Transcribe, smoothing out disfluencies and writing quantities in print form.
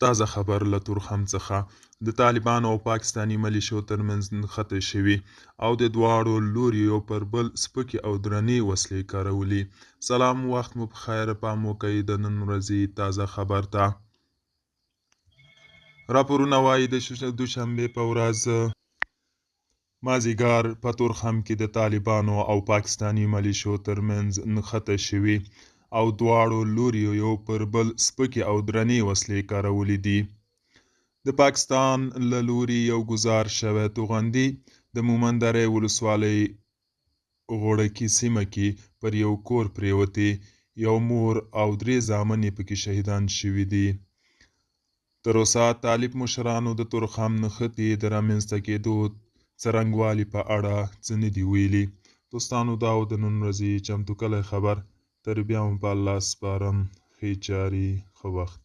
تازه خبر له تورخم څخه د طالبانو او پاکستاني ملیشو ترمنځ نښتې شوي او د دواړو لوریو پر بل سپکې او درنې وسلې کارولي. سلام، وخت مو په خیر. پام وکئ د نن ورځې تازه خبر ته. راپورونه وایي د دوشنبې په ورځ مازدیګر په تورخم کې د طالبانو او پاکستاني ملیشو ترمنځ نښتې شوي او دواړو لوریو یو پر بل سپکې او درنې وسلې کارولې دي. د پاکستان له لوري یو ګزار شوی توغندي د مومندرې ولسوالۍ غوړکي سیمه کې پر یو کور پریوتې. یو مور او 3 زامن یې پکې شهیدان شوي دي. تر اوسه طالب مشرانو د تورخم نښتې د رامنځته کېدو څرنګوالي په اړه څه نه دي ویلي. دوستانو، دا و د نن ورځې چمتو کلی خبر. تر بیا هم په الله سپارم. ښې چارې، ښه وخت.